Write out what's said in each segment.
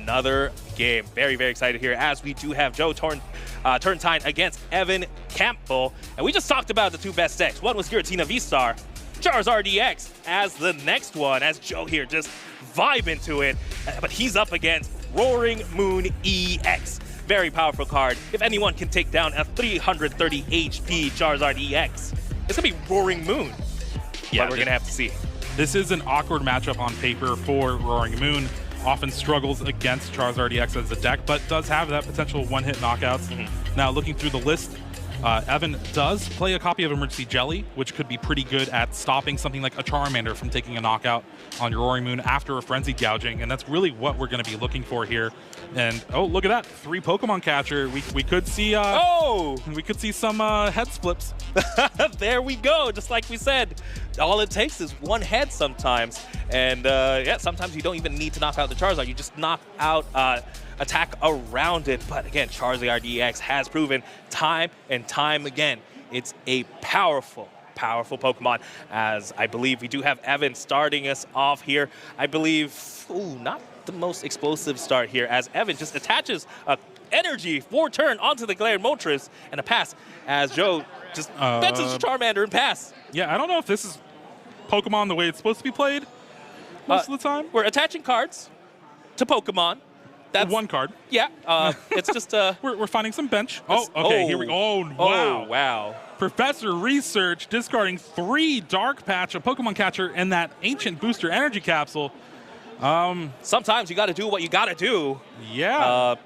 another game. Very, very excited here as we do have Joe Turrentine against Evan Campbell. And we just talked about the two best decks. One was Giratina V-Star, Charizard EX as the next one, as Joe here just vibe into it. But he's up against Roaring Moon EX. Very powerful card. If anyone can take down a 330 HP Charizard EX, it's gonna be Roaring Moon. Yeah, but we're gonna have to see. This is an awkward matchup on paper for Roaring Moon. Often struggles against Charizard EX as a deck, but does have that potential one-hit knockouts. Now, looking through the list, Evan does play a copy of Emergency Jelly, which could be pretty good at stopping something like a Charmander from taking a knockout on your Roaring Moon after a Frenzied Gouging, and that's really what we're going to be looking for here. And oh, look at that, 3 Pokemon catcher. We could see we could see some head splits. There we go. Just like we said, all it takes is one head sometimes, and yeah, sometimes you don't even need to knock out the Charizard. You just knock out attack around it. But again, Charizard EX has proven time and time again, it's a powerful Pokemon, as I believe we do have Evan starting us off here. I believe, not the most explosive start here, as Evan just attaches energy for turn onto the Galarian Moltres and a pass, as Joe just bets his Charmander and pass. Yeah, I don't know if this is Pokemon the way it's supposed to be played most of the time. We're attaching cards to Pokemon. That's one card. Yeah, it's just we're finding some bench. Oh, okay, here we go. Oh, wow. Oh, wow. Professor Research discarding 3 Dark Patch, a Pokemon catcher, and that Ancient Booster Energy Capsule. Sometimes you got to do what you got to do. Yeah.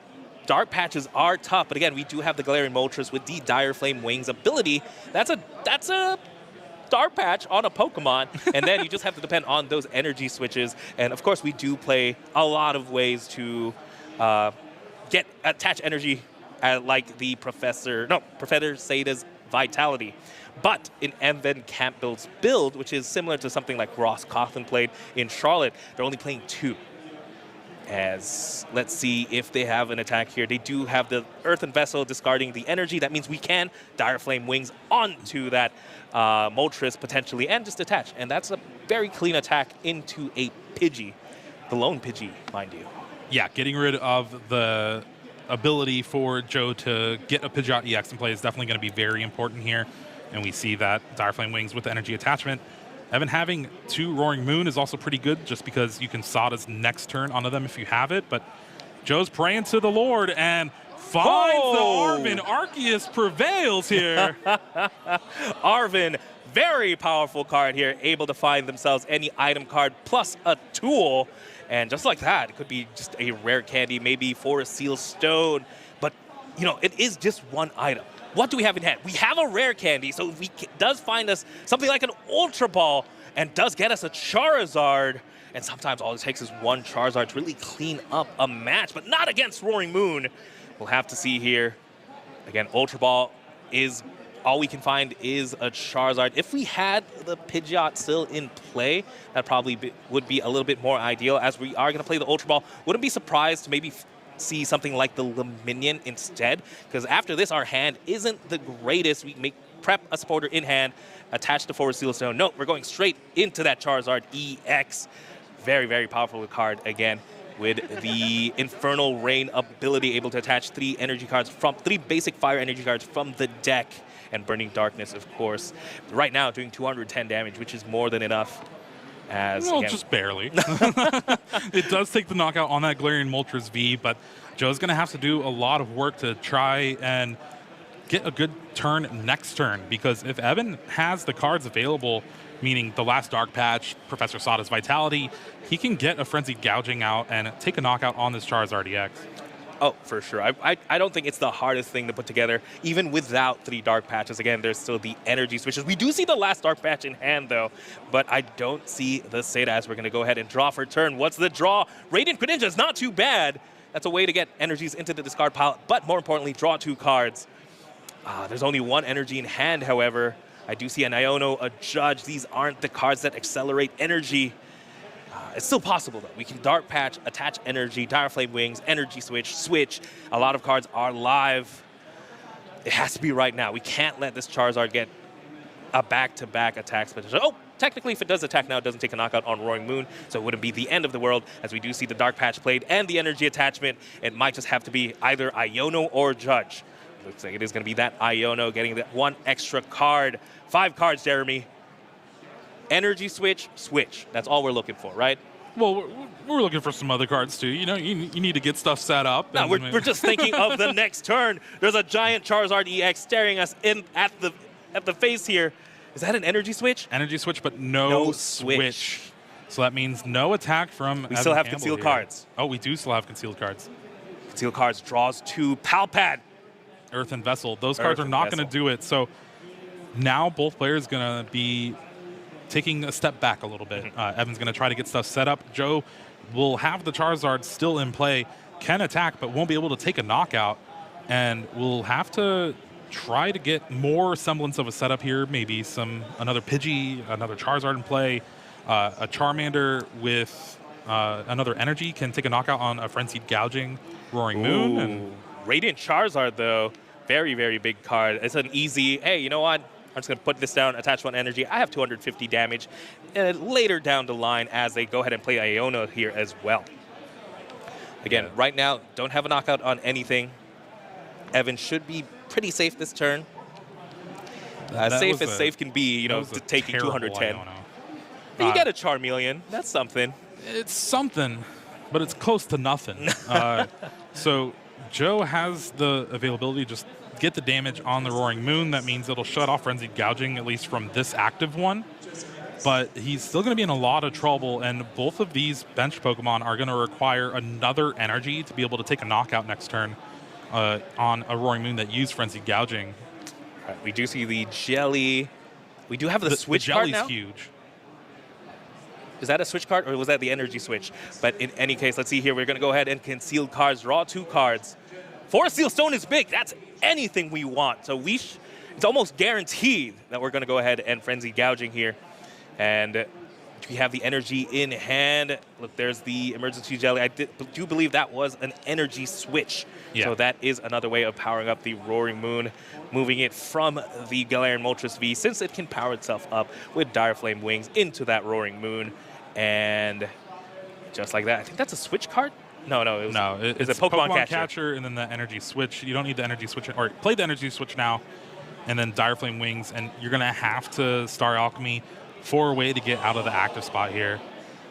Dark Patches are tough, but again, we do have the Galarian Moltres with the Dire Flame Wings ability. That's a Dark Patch on a Pokemon, and then you just have to depend on those energy switches. And of course, we do play a lot of ways to attach energy, like the Professor Sada's Vitality. But in Evan Campbell's build, which is similar to something like Ross Coughlin played in Charlotte, they're only playing 2. As let's see if they have an attack here. They do have the Earthen Vessel discarding the energy. That means we can Dire Flame Wings onto that Moltres potentially and just attach. And that's a very clean attack into a Pidgey. The lone Pidgey, mind you. Yeah, getting rid of the ability for Joe to get a Pidgeot EX in play is definitely going to be very important here. And we see that Dire Flame Wings with the energy attachment. Evan having 2 Roaring Moon is also pretty good just because you can Sada's next turn onto them if you have it. But Joe's praying to the Lord and finds the Arven. Arceus prevails here. Arven, very powerful card here, able to find themselves any item card plus a tool. And just like that, it could be just a rare candy, maybe for a Seal Stone. But, you know, it is just one item. What do we have in hand? We have a rare candy, so if does find us something like an Ultra Ball and does get us a Charizard. And sometimes all it takes is one Charizard to really clean up a match, but not against Roaring Moon. We'll have to see here. Again, Ultra Ball is all we can find is a Charizard. If we had the Pidgeot still in play, that probably would be a little bit more ideal, as we are going to play the Ultra Ball. Wouldn't be surprised to maybe see something like the Luminion instead, because after this, our hand isn't the greatest. We make prep a supporter in hand, attach the forward Seal Stone. No, we're going straight into that Charizard EX. Very, very powerful card again, with the Infernal Rain ability, able to attach 3 energy cards from 3 basic fire energy cards from the deck, and Burning Darkness, of course. Right now, doing 210 damage, which is more than enough. Well, again, just barely. It does take the knockout on that Galarian Moltres V, but Joe's going to have to do a lot of work to try and get a good turn next turn, because if Evan has the cards available, meaning the last Dark Patch, Professor Sada's Vitality, he can get a Frenzied Gouging out and take a knockout on this Charizard EX. Oh, for sure. I don't think it's the hardest thing to put together, even without 3 Dark Patches. Again, there's still the energy switches. We do see the last Dark Patch in hand, though, but I don't see the Sada, as we're going to go ahead and draw for turn. What's the draw? Radiant Greninja is not too bad. That's a way to get energies into the discard pile, but more importantly, draw 2 cards. There's only 1 energy in hand, however. I do see an Iono, a Judge. These aren't the cards that accelerate energy. It's still possible, though. We can Dark Patch, attach energy, Dire Flame Wings, energy switch. A lot of cards are live. It has to be right now. We can't let this Charizard get a back-to-back attacks. Oh, technically, if it does attack now, it doesn't take a knockout on Roaring Moon, so it wouldn't be the end of the world, as we do see the Dark Patch played and the energy attachment. It might just have to be either Iono or Judge. Looks like it is going to be that Iono getting that one extra card. 5 cards, Jeremy. Energy switch, switch. That's all we're looking for, right? Well, we're looking for some other cards too. You know, you need to get stuff set up. No, we're just thinking of the next turn. There's a giant Charizard EX staring us at the face here. Is that an energy switch? Energy switch, but no switch. So that means no attack from. We still have concealed cards. Oh, we do still have concealed cards. Concealed cards draws 2 Palpad. Earth and Vessel. Those cards are not going to do it. So now both players going to be taking a step back a little bit. Evan's going to try to get stuff set up. Joe will have the Charizard still in play, can attack, but won't be able to take a knockout, and will have to try to get more semblance of a setup here. Maybe another Pidgey, another Charizard in play, a Charmander with another energy can take a knockout on a Frenzied Gouging Roaring Moon. And Radiant Charizard, though, very, very big card. It's an easy, hey, you know what? I'm just going to put this down, attach 1 energy. I have 250 damage. Later down the line as they go ahead and play Iono here as well. Again, right now, don't have a knockout on anything. Evan should be pretty safe this turn. As safe as safe can be, you know, taking 210. But you get a Charmeleon. That's something. It's something, but it's close to nothing. So Joe has the availability to just get the damage on the Roaring Moon. That means it'll shut off Frenzied Gouging, at least from this active one. But he's still going to be in a lot of trouble, and both of these bench Pokemon are going to require another energy to be able to take a knockout next turn on a Roaring Moon that used Frenzied Gouging. Right, we do see the Jelly. We do have the switch card now. The Jelly's huge. Is that a switch card, or was that the energy switch? But in any case, let's see here. We're going to go ahead and conceal cards, draw 2 cards. Forest Seal Stone is big. That's anything we want. So it's almost guaranteed that we're going to go ahead and Frenzy Gouging here. And we have the energy in hand. Look, there's the Emergency Jelly. I do believe that was an energy switch. Yeah. So that is another way of powering up the Roaring Moon, moving it from the Galarian Moltres V, since it can power itself up with Dire Flame Wings into that Roaring Moon. And just like that, I think that's a switch card? No, it's a Pokemon catcher. And then the energy switch. You don't need the energy switch, or play the energy switch now, and then Dire Flame Wings, and you're going to have to Star Alchemy for a way to get out of the active spot here.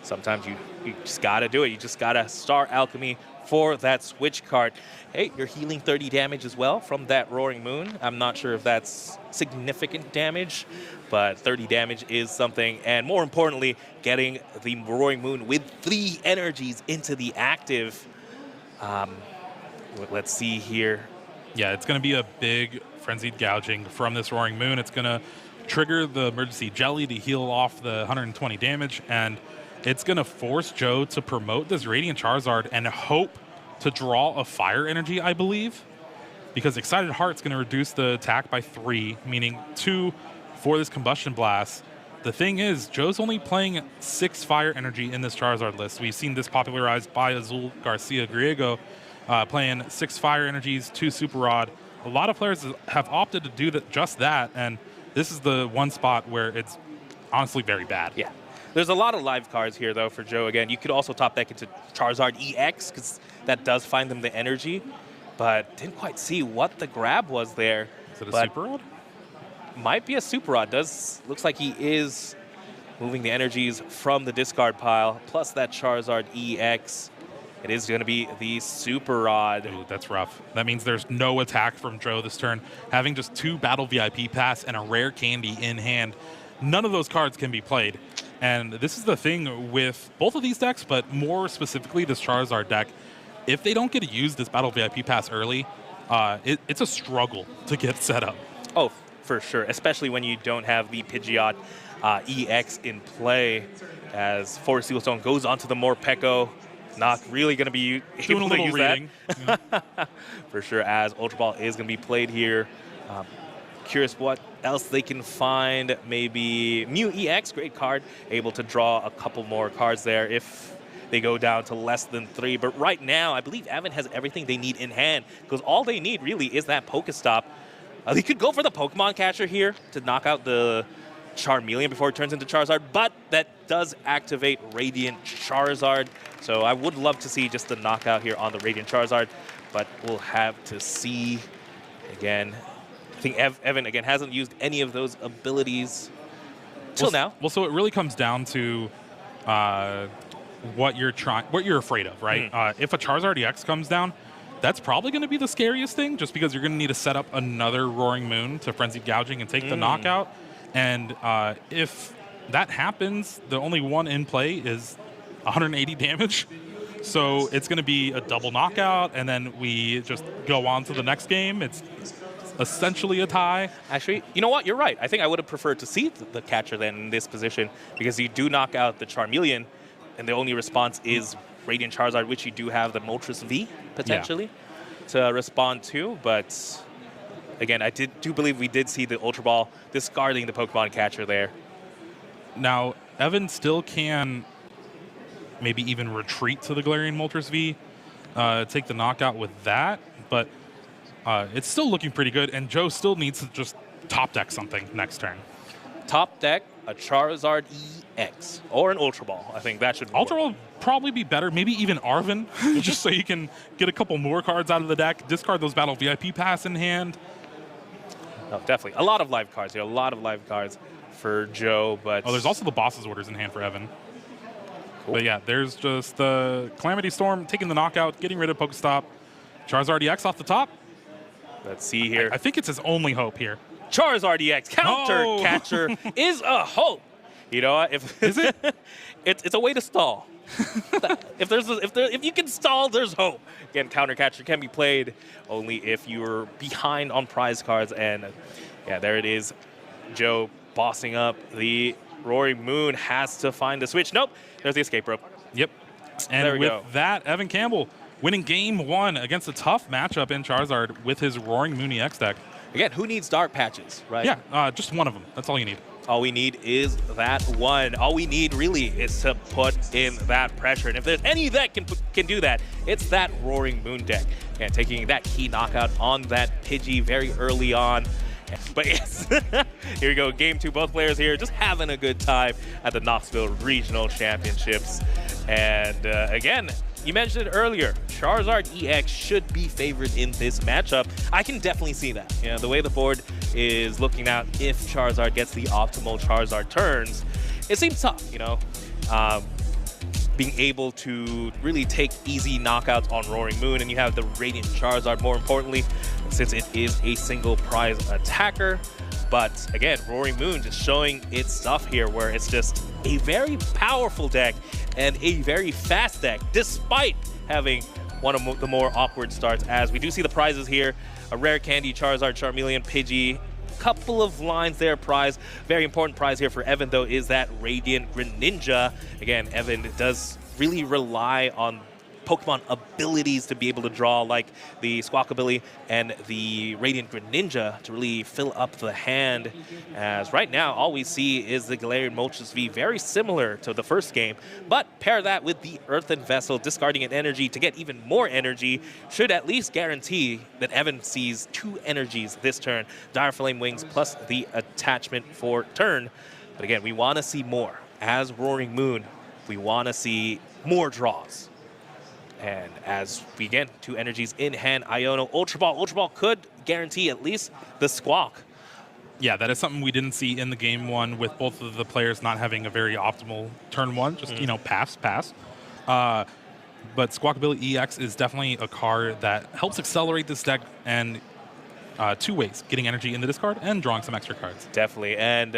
Sometimes you just got to do it. You just got to Star Alchemy for that switch card. Hey, you're healing 30 damage as well from that Roaring Moon. I'm not sure if that's significant damage, but 30 damage is something. And more importantly, getting the Roaring Moon with 3 energies into the active. Let's see here. Yeah, it's going to be a big Frenzied Gouging from this Roaring Moon. It's going to trigger the Emergency Jelly to heal off the 120 damage, and it's going to force Joe to promote this Radiant Charizard and hope to draw a Fire Energy, I believe, because Excited Heart's going to reduce the attack by 3, meaning 2 for this Combustion Blast. The thing is, Joe's only playing 6 Fire Energy in this Charizard list. We've seen this popularized by Azul Garcia Griego, playing 6 Fire Energies, 2 Super Rod. A lot of players have opted to do just that, and this is the one spot where it's honestly very bad. Yeah. There's a lot of live cards here, though, for Joe. Again, you could also top deck into Charizard EX, because that does find them the energy, but didn't quite see what the grab was there. Is it a Super Rod? Might be a Super Rod. Looks like he is moving the energies from the discard pile, plus that Charizard EX. It is going to be the Super Rod. Ooh, that's rough. That means there's no attack from Joe this turn. Having just 2 Battle VIP Pass and a Rare Candy in hand, none of those cards can be played. And this is the thing with both of these decks, but more specifically this Charizard deck. If they don't get to use this Battle VIP Pass early, it's a struggle to get set up. Oh, for sure, especially when you don't have the Pidgeot EX in play, as Forest Seal Stone goes onto the Morpeko. Not really going to be able to use reading. That. For sure, as Ultra Ball is going to be played here. Curious what else they can find. Maybe Mew EX, great card. Able to draw a couple more cards there if they go down to less than 3. But right now, I believe Evan has everything they need in hand, because all they need really is that Pokestop. He could go for the Pokemon Catcher here to knock out the Charmeleon before it turns into Charizard, but that does activate Radiant Charizard. So I would love to see just the knockout here on the Radiant Charizard, but we'll have to see. Again, I think Evan, again, hasn't used any of those abilities till now. Well, so it really comes down to what you're afraid of, right? If a Charizard EX comes down, that's probably going to be the scariest thing, just because you're going to need to set up another Roaring Moon to Frenzied Gouging and take the knockout. And if that happens, the only one in play is 180 damage. So it's going to be a double knockout, and then we just go on to the next game. It's essentially a tie. Actually, you know what? You're right. I think I would have preferred to see the catcher then in this position, because you do knock out the Charmeleon, and the only response is Radiant Charizard, which you do have the Moltres V potentially to respond to. But again, I do believe we did see the Ultra Ball discarding the Pokemon catcher there. Now, Evan still can maybe even retreat to the Galarian Moltres V, take the knockout with that, but it's still looking pretty good, and Joe still needs to just top deck something next turn. Top deck a Charizard EX or an Ultra Ball. I think that should Ultra Ball probably be better, maybe even Arven, just so you can get a couple more cards out of the deck, discard those Battle VIP Pass in hand. No, definitely. A lot of live cards here, a lot of live cards for Joe, but... Oh, there's also the Boss's Orders in hand for Evan. Cool. But yeah, there's just the Calamity Storm, taking the knockout, getting rid of Pokestop. Charizard EX off the top. Let's see here. I think it's his only hope here. Charizard EX counter catcher is a hope. You know what? Is it? It's a way to stall. if you can stall, there's hope. Again, counter catcher can be played only if you're behind on prize cards, and yeah, there it is. Joe bossing up the Roaring Moon, has to find the switch. Nope, there's the escape rope. Yep. And with that, Evan Campbell winning game 1 against a tough matchup in Charizard with his Roaring Moon EX deck. Again, who needs dark patches, right? Yeah, just one of them. That's all you need. All we need is that one. All we need really is to put in that pressure. And if there's any that can do that, it's that Roaring Moon deck. And taking that key knockout on that Pidgey very early on. But yes, here we go. Game 2, both players here just having a good time at the Knoxville Regional Championships. And again, you mentioned it earlier, Charizard EX should be favored in this matchup. I can definitely see that. You know, the way the board is looking out, if Charizard gets the optimal Charizard turns, it seems tough, you know. Being able to really take easy knockouts on Roaring Moon, and you have the Radiant Charizard more importantly, since it is a single prize attacker. But again, Roaring Moon just showing its stuff here, where it's just a very powerful deck and a very fast deck, despite having one of the more awkward starts, as we do see the prizes here. A rare candy, Charizard, Charmeleon, Pidgey. Couple of lines there, prize. Very important prize here for Evan, though, is that Radiant Greninja. Again, Evan does really rely on Pokemon abilities to be able to draw, like the Squawkabilly and the Radiant Greninja, to really fill up the hand. As right now, all we see is the Galarian Moltres V, very similar to the first game, but pair that with the Earthen Vessel, discarding an energy to get even more energy, should at least guarantee that Evan sees 2 energies this turn, Dire Flame Wings plus the attachment for turn. But again, we want to see more. As Roaring Moon, we want to see more draws. And as we get 2 energies in hand, Iono, Ultra Ball. Ultra Ball could guarantee at least the Squawk. Yeah, that is something we didn't see in the game 1, with both of the players not having a very optimal turn 1, just, you know, pass. But Squawkabilly EX is definitely a card that helps accelerate this deck, and 2 ways, getting energy in the discard and drawing some extra cards. Definitely, and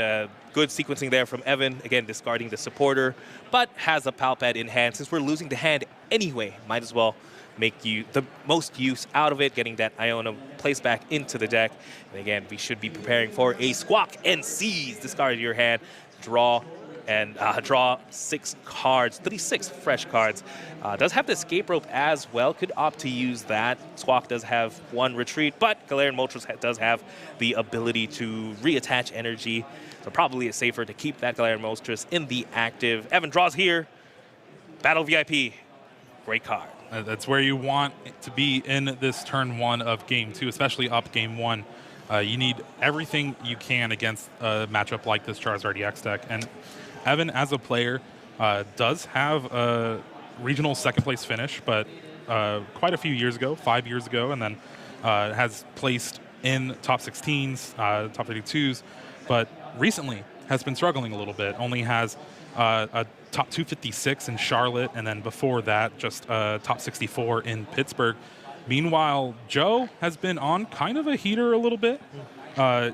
good sequencing there from Evan, again discarding the supporter, but has a Palpad in hand. Since we're losing the hand anyway, might as well make you the most use out of it, getting that Iono placed back into the deck. And again, we should be preparing for a Squawk and Seize. Discard your hand, draw, and draw 6 cards, 36 fresh cards. Does have the escape rope as well, could opt to use that. Squawk does have 1 retreat, but Galarian Moltres does have the ability to reattach energy, so probably it's safer to keep that Galarian Moltres in the active. Evan draws here, Battle VIP, great card. That's where you want it to be in this turn 1 of game 2, especially up game 1. You need everything you can against a matchup like this Charizard EX deck. And Evan, as a player, does have a regional second place finish, but quite a few years ago, 5 years ago, and then has placed in top 16s, top 32s, but recently has been struggling a little bit. Only has a top 256 in Charlotte, and then before that, just top 64 in Pittsburgh. Meanwhile, Joe has been on kind of a heater a little bit.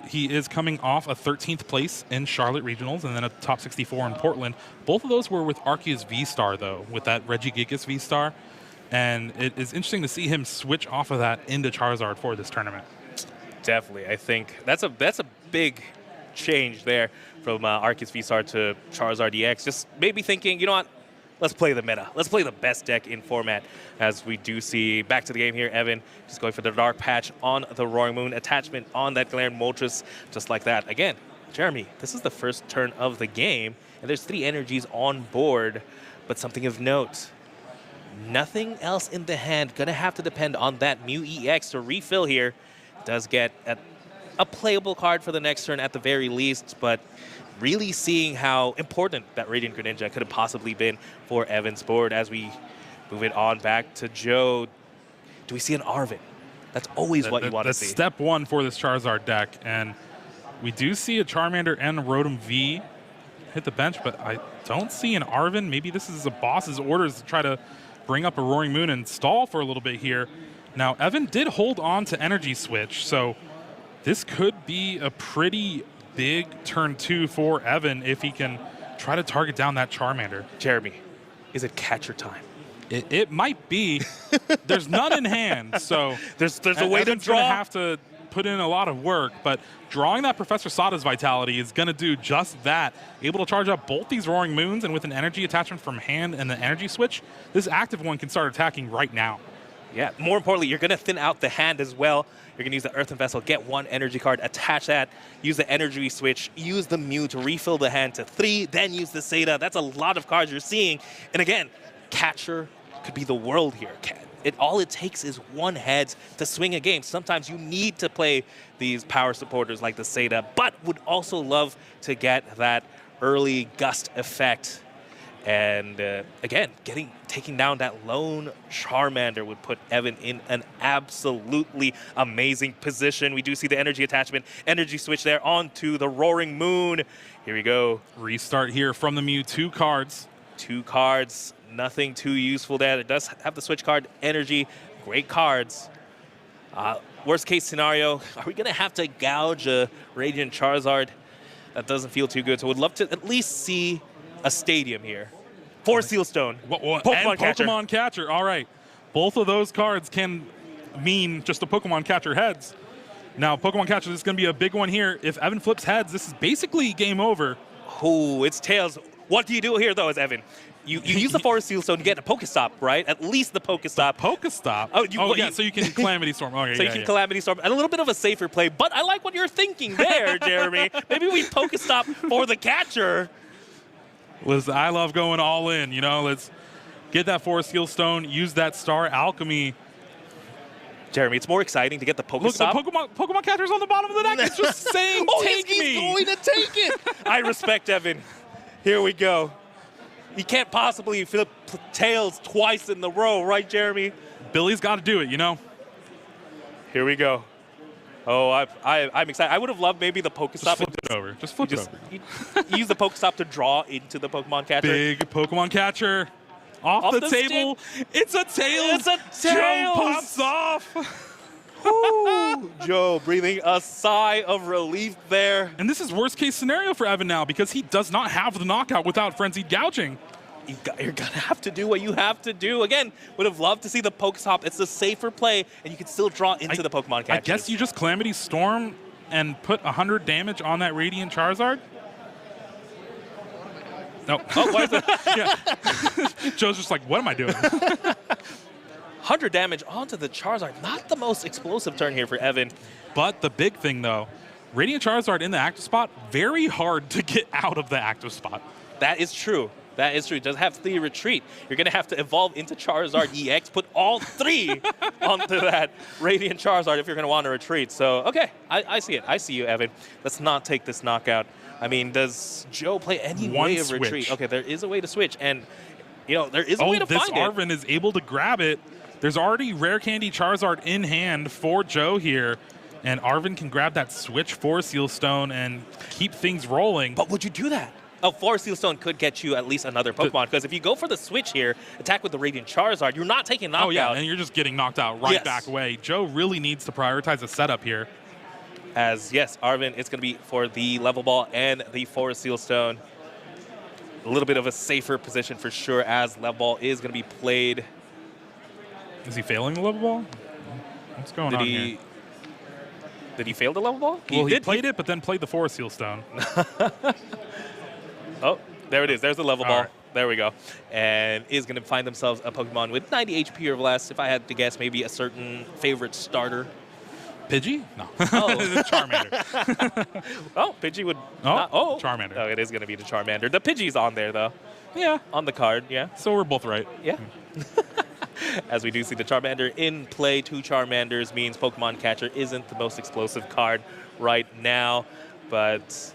He is coming off a 13th place in Charlotte Regionals and then a top 64 in Portland. Both of those were with Arceus V-Star, though, with that Regigigas V-Star. And it is interesting to see him switch off of that into Charizard for this tournament. Definitely. I think that's a big change there from Arceus V-Star to Charizard EX. Just maybe thinking, you know what? Let's play the meta. Let's play the best deck in format, as we do see back to the game here. Evan just going for the Dark Patch on the Roaring Moon, attachment on that Glaring Moltres, just like that. Again, Jeremy, this is the first turn of the game, and there's 3 energies on board, but something of note. Nothing else in the hand. Gonna have to depend on that Mew EX to refill here. Does get a playable card for the next turn at the very least, but really seeing how important that Radiant Greninja could have possibly been for Evan's board. As we move it on back to Joe, do we see an Arven? That's always what you want to see. That's step 1 for this Charizard deck, and we do see a Charmander and a Rotom V hit the bench, but I don't see an Arven. Maybe this is a boss's orders to try to bring up a Roaring Moon and stall for a little bit here. Now, Evan did hold on to Energy Switch, so this could be a pretty big turn 2 for Evan if he can try to target down that Charmander. Jeremy, is it catcher time? It might be. There's none in hand, so there's a way Evan's to draw. Gonna have to put in a lot of work, but drawing that Professor Sada's Vitality is going to do just that. Able to charge up both these Roaring Moons, and with an energy attachment from hand and the Energy Switch, this active one can start attacking right now. Yeah, more importantly, you're going to thin out the hand as well. You're going to use the Earthen Vessel, get 1 energy card, attach that, use the Energy Switch, use the Mew to refill the hand to 3, then use the Seda. That's a lot of cards you're seeing. And again, catcher could be the world here. All it takes is 1 head to swing a game. Sometimes you need to play these power supporters like the Seda, but would also love to get that early gust effect. And again, taking down that lone Charmander would put Evan in an absolutely amazing position. We do see the energy attachment, energy switch there onto the Roaring Moon. Here we go. Restart here from the Mew, 2 cards. 2 cards, nothing too useful there. It does have the switch card, energy, great cards. Worst case scenario, are we gonna have to gouge a Radiant Charizard? That doesn't feel too good, so would love to at least see a stadium here for Sealstone. Pokemon Catcher. All right. Both of those cards can mean just a Pokemon Catcher heads. Now, Pokemon Catcher is going to be a big one here. If Evan flips heads, this is basically game over. Oh, it's tails. What do you do here, though, as Evan? You use the Forest Sealstone to get a Pokestop, right? At least the Pokestop. Pokestop? Yeah, so you can Calamity Storm. Okay, so you can Calamity Storm. And a little bit of a safer play, but I like what you're thinking there, Jeremy. Maybe we Pokestop for the catcher. Listen, I love going all in, you know. Let's get that Forest Sealstone, use that Star Alchemy. Jeremy, it's more exciting to get the Pokestop. Look, the Pokemon Catcher's on the bottom of the deck. It's just saying, take me. He's going to take it. I respect Evan. Here we go. He can't possibly flip tails twice in the row, right, Jeremy? Billy's got to do it, you know. Here we go. Oh, I'm excited. I would have loved maybe the Pokestop. Just flip it over. You use the Pokestop to draw into the Pokemon Catcher. Big Pokemon Catcher. Off the table. It's a Tails. It's a Tails. Joe pops off. Ooh, Joe breathing a sigh of relief there. And this is worst case scenario for Evan now because he does not have the knockout without Frenzied Gouging. You're going to have to do what you have to do. Again, would have loved to see the Pokestop. It's a safer play, and you can still draw into the Pokemon Catcher. I guess you just Calamity Storm and put 100 damage on that Radiant Charizard? No. Oh, why is it? Yeah. Joe's just like, what am I doing? 100 damage onto the Charizard. Not the most explosive turn here for Evan. But the big thing, though, Radiant Charizard in the active spot, very hard to get out of the active spot. That is true. That is true. It does have 3 retreat. You're going to have to evolve into Charizard EX, put all 3 onto that Radiant Charizard if you're going to want to retreat. So, okay, I see it. I see you, Evan. Let's not take this knockout. I mean, does Joe play any way of retreat? Okay, there is a way to switch, and, you know, there is a way to find it. Oh, this Arvin is able to grab it. There's already Rare Candy Charizard in hand for Joe here. And Arvin can grab that switch for Seal Stone and keep things rolling. But would you do that? Oh, 4 Seal Stone could get you at least another Pokemon, because if you go for the switch here, attack with the Radiant Charizard, you're not taking knockout. Oh, yeah, and you're just getting knocked out right back away. Joe really needs to prioritize a setup here. As, yes, Arvin, it's going to be for the Level Ball and the 4 Seal Stone. A little bit of a safer position for sure, as Level Ball is going to be played. Is he failing the Level Ball? What's going on here? Did he fail the Level Ball? He played it, but then played the 4 Seal Stone. Oh, there it is. There's the Level Ball. Right. There we go. And is going to find themselves a Pokemon with 90 HP or less. If I had to guess, maybe a certain favorite starter. Pidgey? No. Oh. Charmander. Oh, Pidgey would Charmander. Oh, it is going to be the Charmander. The Pidgey's on there, though. Yeah. On the card, yeah. So we're both right. Yeah. As we do see the Charmander in play, 2 Charmanders means Pokemon Catcher isn't the most explosive card right now, but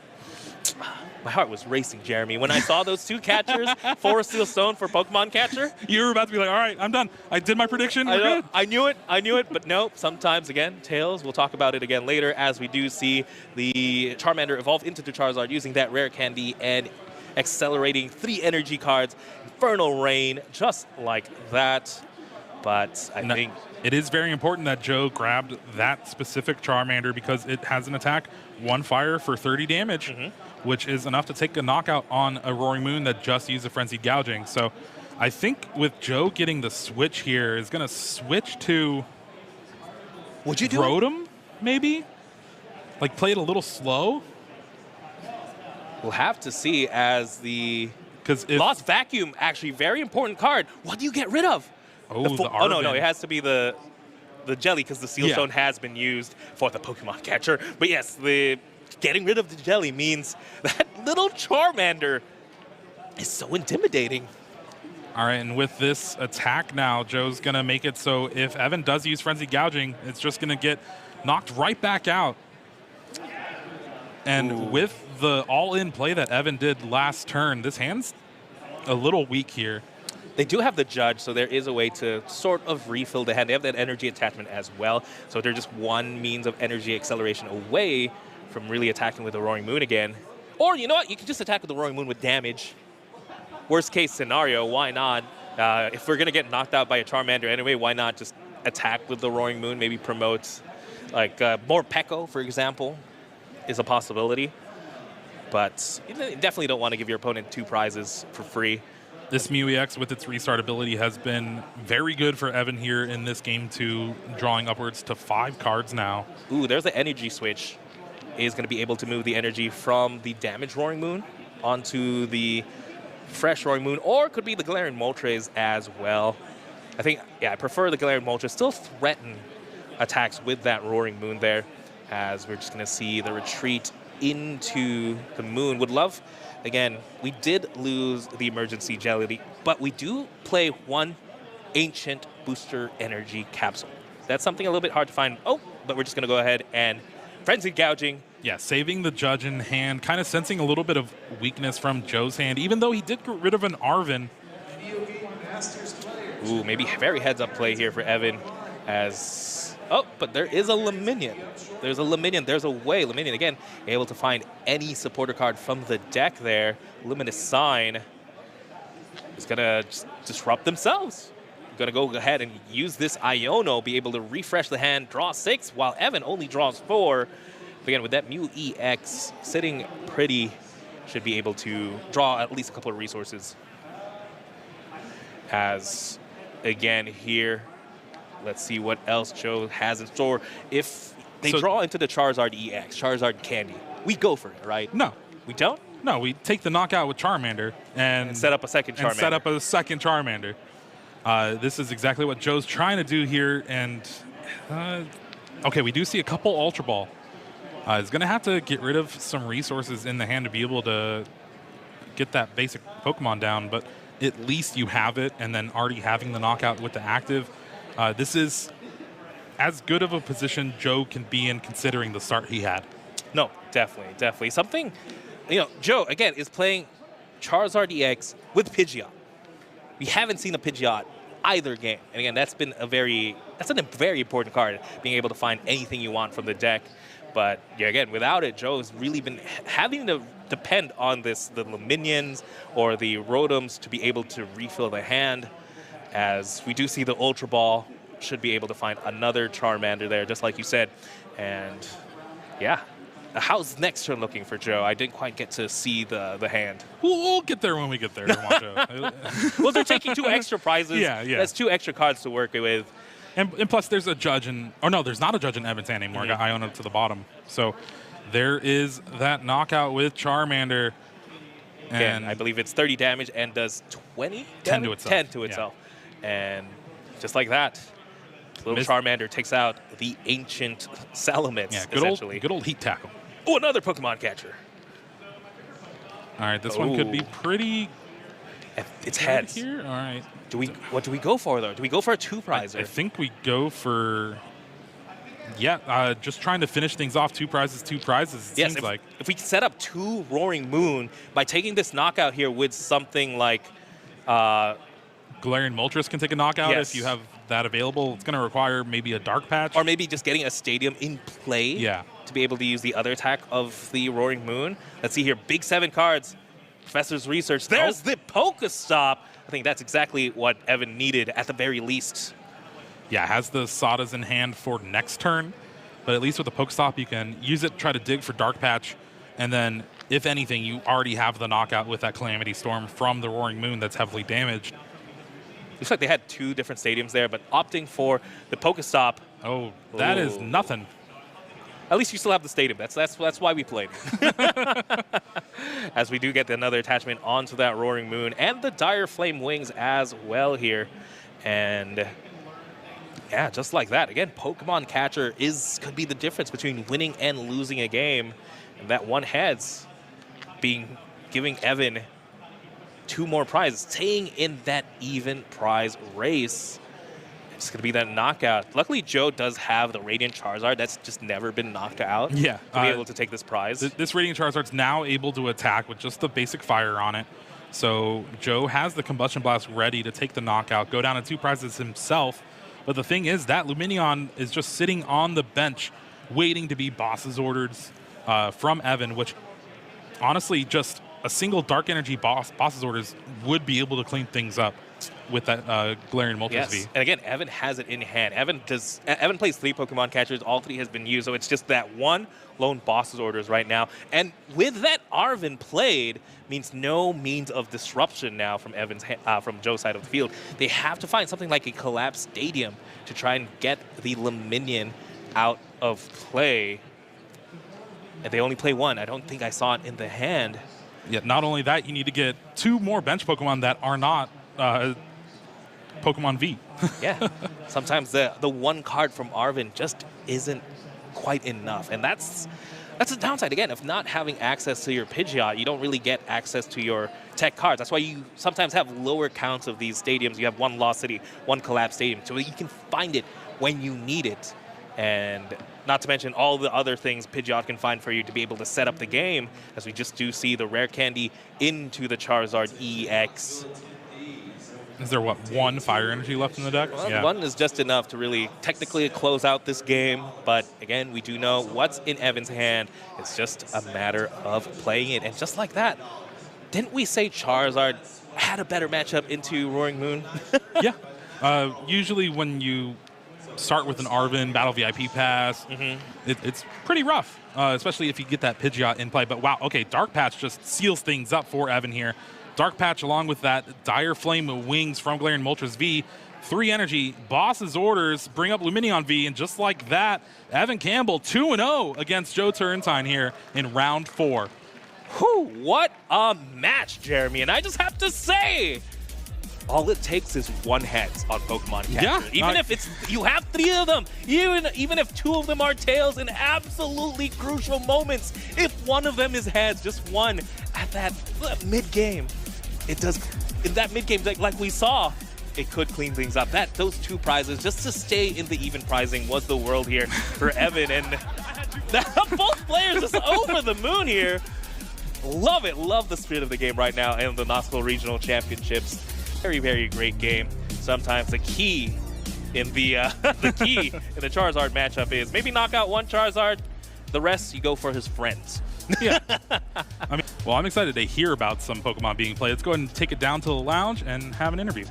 my heart was racing, Jeremy. When I saw those 2 catchers, 4 Steel Stone for Pokemon Catcher. You were about to be like, all right, I'm done. I did my prediction. We're good. I knew it, but no, sometimes, again, Tails, we'll talk about it again later, as we do see the Charmander evolve into the Charizard using that Rare Candy and accelerating 3 energy cards, Infernal Rain, just like that. But I think it is very important that Joe grabbed that specific Charmander, because it has an attack 1 fire for 30 damage, which is enough to take a knockout on a Roaring Moon that just used a Frenzied Gouging. So I think with Joe getting the switch here, is going to switch to Rotom, maybe? Like play it a little slow? We'll have to see, as the Lost Vacuum, actually very important card. What do you get rid of? Oh, no, it has to be the jelly, because the Seal Stone has been used for the Pokemon Catcher. But yes, the getting rid of the jelly means that little Charmander is so intimidating. All right, and with this attack now, Joe's going to make it so if Evan does use Frenzied Gouging, it's just going to get knocked right back out. And with the all-in play that Evan did last turn, this hand's a little weak here. They do have the Judge, so there is a way to sort of refill the hand. They have that energy attachment as well, so they're just one means of energy acceleration away from really attacking with the Roaring Moon again. Or, you know what? You can just attack with the Roaring Moon with damage. Worst case scenario, why not? If we're going to get knocked out by a Charmander anyway, why not just attack with the Roaring Moon? Maybe promote, like, more Pekko, for example, is a possibility. But you definitely don't want to give your opponent 2 prizes for free. This Mew EX with its restart ability has been very good for Evan here in this game 2, drawing upwards to 5 cards now. Ooh, there's the energy switch. Is going to be able to move the energy from the damaged Roaring Moon onto the fresh Roaring Moon, or it could be the Galarian Moltres as well. I think, yeah, I prefer the Galarian Moltres. Still threaten attacks with that Roaring Moon there, as we're just going to see the retreat into the Moon. Would love, again, we did lose the emergency jelly, but we do play 1 ancient booster energy capsule. That's something a little bit hard to find. Oh, but we're just going to go ahead and Frenzied Gouging. Yeah, saving the Judge in hand, kind of sensing a little bit of weakness from Joe's hand, even though he did get rid of an Arvin. Ooh, maybe very heads-up play here for Evan, as... Oh, but there is a Luminion. There's a Luminion. There's a way. Luminion, again, able to find any supporter card from the deck there. Luminous Sign is going to just disrupt themselves. Going to go ahead and use this Iono, be able to refresh the hand, draw 6, while Evan only draws 4. But again, with that Mew EX sitting pretty, should be able to draw at least a couple of resources. As, again, here, let's see what else Joe has in store. If they draw into the Charizard EX, Charizard Candy, we go for it, right? No. We don't? No, we take the knockout with Charmander and set up a second Charmander. This is exactly what Joe's trying to do here, and okay, we do see a couple Ultra Ball. He's going to have to get rid of some resources in the hand to be able to get that basic Pokemon down, but at least you have it, and then already having the knockout with the active. This is as good of a position Joe can be in considering the start he had. No, definitely. Something, Joe, again, is playing Charizard EX with Pidgeot. We haven't seen a Pidgeot either game. And again, that's a very important card, being able to find anything you want from the deck. But yeah, again, without it, Joe's really been having to depend on the minions or the Rotoms to be able to refill the hand. As we do see the Ultra Ball, should be able to find another Charmander there, just like you said. And yeah, how's next turn looking for Joe? I didn't quite get to see the hand. We'll get there when we get there, Wancho. Well, they're taking 2 extra prizes. Yeah. That's 2 extra cards to work with. And plus, there's a judge there's not a judge in Evan's hand anymore. I got Iona to the bottom. So there is that knockout with Charmander. And I believe it's 30 damage and does 20 damage? 10 to itself. 10 to itself. Yeah. And just like that, little Charmander takes out the ancient Salamence, essentially. Good old heat tackle. Oh, another Pokemon catcher. All right, this one could be pretty... It's heads. Here? All right. What do we go for, though? Do we go for a 2-prizer? I think we go for... just trying to finish things off. 2 prizes, it seems like. If we set up 2 Roaring Moon, by taking this knockout here with something like... Galarian Moltres can take a knockout if you have that available. It's going to require maybe a Dark Patch. Or maybe just getting a Stadium in play to be able to use the other attack of the Roaring Moon. Let's see here. Big 7 cards. Professor's Research. There's the Pokestop. I think that's exactly what Evan needed at the very least. Yeah, has the Sadas in hand for next turn. But at least with the Pokestop, you can use it, try to dig for Dark Patch. And then, if anything, you already have the knockout with that Calamity Storm from the Roaring Moon that's heavily damaged. Looks like they had 2 different stadiums there, but opting for the Pokestop. Oh, that is nothing. At least you still have the stadium. That's why we played. As we do get another attachment onto that Roaring Moon and the Dire Flame Wings as well here. And yeah, just like that. Again, Pokemon Catcher could be the difference between winning and losing a game. And that one heads giving Evan 2 more prizes, staying in that even prize race. It's going to be that knockout. Luckily, Joe does have the Radiant Charizard that's just never been knocked out to be able to take this prize. This Radiant Charizard's now able to attack with just the basic fire on it. So Joe has the Combustion Blast ready to take the knockout, go down to 2 prizes himself. But the thing is, that Lumineon is just sitting on the bench waiting to be boss's orders from Evan, which honestly, just a single Dark Energy boss's orders would be able to clean things up with that Galarian Moltres V. And again, Evan has it in hand. Evan plays 3 Pokemon catchers. All 3 has been used, so it's just that one lone boss's orders right now. And with that Arven played, means no means of disruption now from from Joe's side of the field. They have to find something like a collapsed stadium to try and get the Luminion out of play. And they only play 1. I don't think I saw it in the hand. Yeah, not only that, you need to get 2 more bench Pokemon that are not Pokemon V. Yeah, sometimes the 1 card from Arven just isn't quite enough, and that's the downside again of not having access to your Pidgeot. You don't really get access to your tech cards. That's why you sometimes have lower counts of these stadiums. You have 1 Lost City, 1 Collapsed Stadium, so you can find it when you need it. And not to mention all the other things Pidgeot can find for you to be able to set up the game, as we just do see the rare candy into the Charizard EX. Is there, 1 Fire Energy left in the deck? Well, 1 is just enough to really technically close out this game. But again, we do know what's in Evan's hand. It's just a matter of playing it. And just like that, didn't we say Charizard had a better matchup into Roaring Moon? Yeah. Usually when you start with an Arven Battle VIP Pass, it's pretty rough, especially if you get that Pidgeot in play. But wow, okay, Dark Patch just seals things up for Evan here. Dark Patch along with that Dire Flame Wings from Galarian Moltres V. 3 energy, boss's orders, bring up Lumineon V, and just like that, Evan Campbell 2-0 against Joe Turrentine here in round 4. Whew, what a match, Jeremy. And I just have to say, all it takes is 1 heads on Pokemon Catcher. Yeah, even if you have 3 of them, even if 2 of them are tails in absolutely crucial moments, if 1 of them is heads, just 1 at that mid-game, it does, in that mid-game, like we saw, it could clean things up. Those 2 prizes, just to stay in the even pricing, was the world here for Evan. And both players just over the moon here. Love it. Love the spirit of the game right now in the Knoxville Regional Championships. Very, very great game. Sometimes the key in the Charizard matchup is maybe knock out one Charizard, the rest you go for his friends. Yeah. I mean, well, I'm excited to hear about some Pokemon being played. Let's go ahead and take it down to the lounge and have an interview.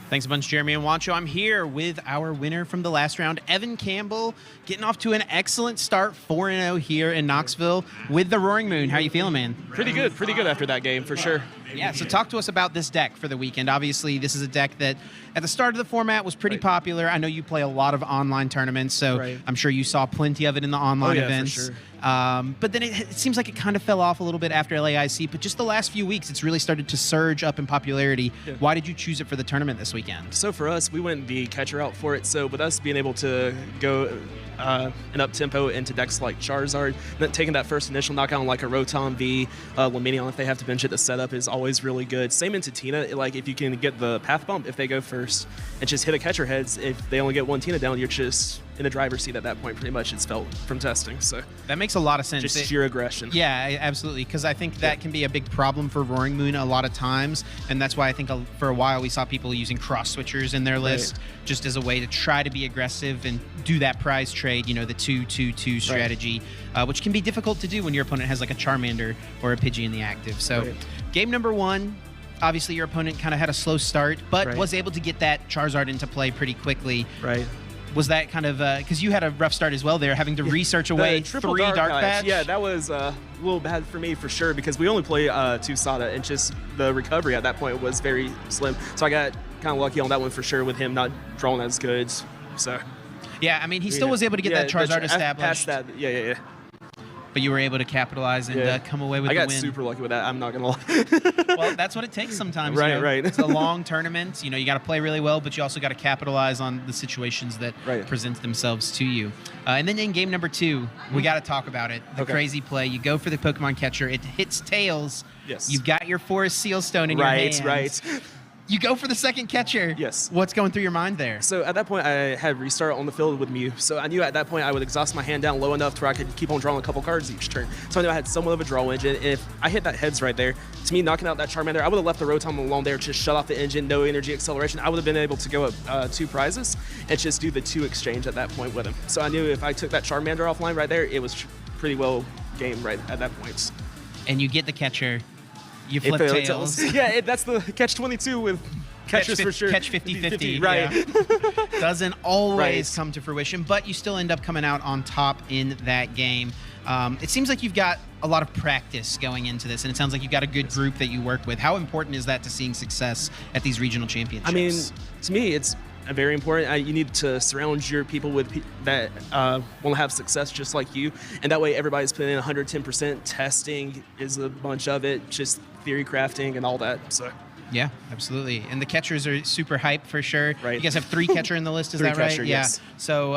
Thanks a bunch, Jeremy and Wancho. I'm here with our winner from the last round, Evan Campbell, getting off to an excellent start, 4-0 here in Knoxville with the Roaring Moon. How you feeling, man? Pretty good after that game, for sure. Yeah, so talk to us about this deck for the weekend. Obviously, this is a deck that at the start of the format was pretty popular. I know you play a lot of online tournaments, so I'm sure you saw plenty of it in the online events. For sure. But then it seems like it kind of fell off a little bit after LAIC, but just the last few weeks, it's really started to surge up in popularity. Yeah. Why did you choose it for the tournament this weekend? So for us, we went the catcher route for it. So with us being able to go an up-tempo into decks like Charizard, then taking that first initial knockout on like a Rotom V, Luminion, if they have to bench it, the setup is always really good. Same into Tina, like if you can get the path bump if they go first and just hit a catcher heads, if they only get one Tina down, you're just in the driver's seat at that point, pretty much. It's felt from testing. So that makes a lot of sense. Just sheer aggression. Yeah, absolutely, because I think that can be a big problem for Roaring Moon a lot of times, and that's why I think for a while we saw people using cross switchers in their list just as a way to try to be aggressive and do that prize trade, you know, the 2-2-2 strategy, which can be difficult to do when your opponent has like a Charmander or a Pidgey in the active. So game number 1, obviously your opponent kind of had a slow start, but was able to get that Charizard into play pretty quickly. Was that kind of, because you had a rough start as well there, having to research away 3 Dark Patch? Yeah, that was a little bad for me for sure, because we only play 2 Sada, and just the recovery at that point was very slim. So I got kind of lucky on that one for sure with him not drawing as good. So yeah, I mean, he still was able to get that Charizard established. Past that, yeah. But you were able to capitalize and come away with the win. I got super lucky with that, I'm not going to lie. Well, that's what it takes sometimes. Right. It's a long tournament. You know, you got to play really well, but you also got to capitalize on the situations that present themselves to you. And then in game number 2, we got to talk about it. The crazy play. You go for the Pokemon catcher. It hits tails. Yes. You've got your Forest Seal Stone in your hand. Right. You go for the second catcher. Yes. What's going through your mind there? So at that point, I had restart on the field with Mew. So I knew at that point I would exhaust my hand down low enough to where I could keep on drawing a couple cards each turn. So I knew I had somewhat of a draw engine. And if I hit that heads right there, to me, knocking out that Charmander, I would have left the Rotom alone there, just shut off the engine, no energy acceleration. I would have been able to go up 2 prizes and just do the 2 exchange at that point with him. So I knew if I took that Charmander offline right there, it was pretty well game right at that point. And you get the catcher. You flip tails. Yeah, that's the catch-22 with catchers for sure. Catch 50-50. Right. Yeah. Doesn't always come to fruition, but you still end up coming out on top in that game. It seems like you've got a lot of practice going into this, and it sounds like you've got a good group that you work with. How important is that to seeing success at these regional championships? I mean, to me, it's very important. You need to surround your people with that want to have success just like you, and that way everybody's putting in 110%. Testing is a bunch of it, just theory crafting and all that. So. Yeah, absolutely. And the catchers are super hyped for sure. Right. You guys have 3 catcher in the list, is that right? Catcher, yes. Yeah. So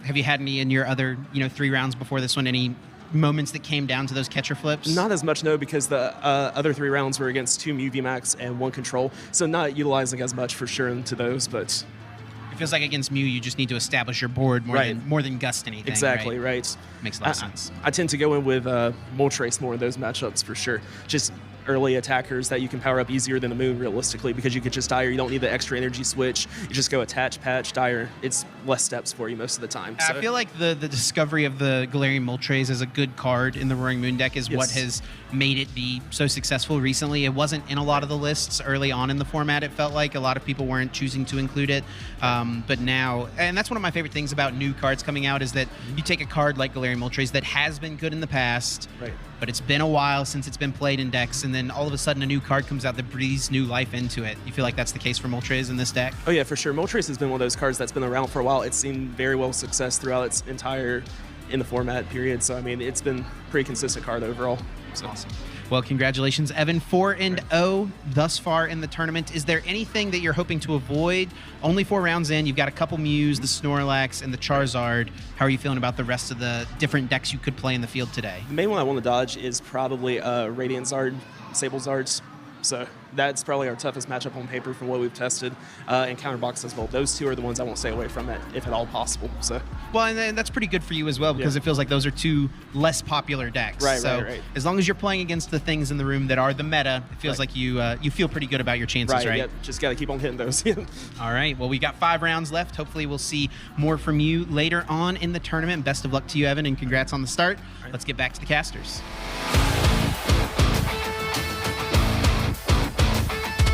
have you had any in your other, 3 rounds before this one, any moments that came down to those catcher flips? Not as much, no, because the other 3 rounds were against 2 Mew VMAX and 1 control. So not utilizing as much for sure into those, but... It feels like against Mew, you just need to establish your board more than gust anything. Exactly, right. Makes a lot of sense. I tend to go in with Moltres more in those matchups for sure. Just early attackers that you can power up easier than the Moon realistically, because you could just Dire. You don't need the extra energy switch. You just go attach, patch, Dire. It's less steps for you most of the time. So. I feel like the discovery of the Galarian Moltres as a good card in the Roaring Moon deck is what has made it be so successful recently. It wasn't in a lot of the lists early on in the format. It felt like a lot of people weren't choosing to include it. But now, and that's one of my favorite things about new cards coming out, is that you take a card like Galarian Moltres that has been good in the past, but it's been a while since it's been played in decks, and then all of a sudden a new card comes out that breathes new life into it. You feel like that's the case for Moltres in this deck? Oh yeah, for sure. Moltres has been one of those cards that's been around for a while. It's seen very well success throughout its entire in the format period. So I mean, it's been a pretty consistent card overall. So. Awesome. Well, congratulations, Evan. 4-0 thus far in the tournament. Is there anything that you're hoping to avoid? Only 4 rounds in. You've got a couple Mews, the Snorlax, and the Charizard. How are you feeling about the rest of the different decks you could play in the field today? The main one I want to dodge is probably Radiant Zard, Sable Zards. So that's probably our toughest matchup on paper from what we've tested, and Counterbox as well. Those two are the ones I won't stay away from, if at all possible. So. Well, and then that's pretty good for you as well, because it feels like those are 2 less popular decks. Right, so right. as long as you're playing against the things in the room that are the meta, it feels like you feel pretty good about your chances, right? Yep. Just got to keep on hitting those. All right. Well, we got 5 rounds left. Hopefully we'll see more from you later on in the tournament. Best of luck to you, Evan, and congrats on the start. Let's get back to the casters.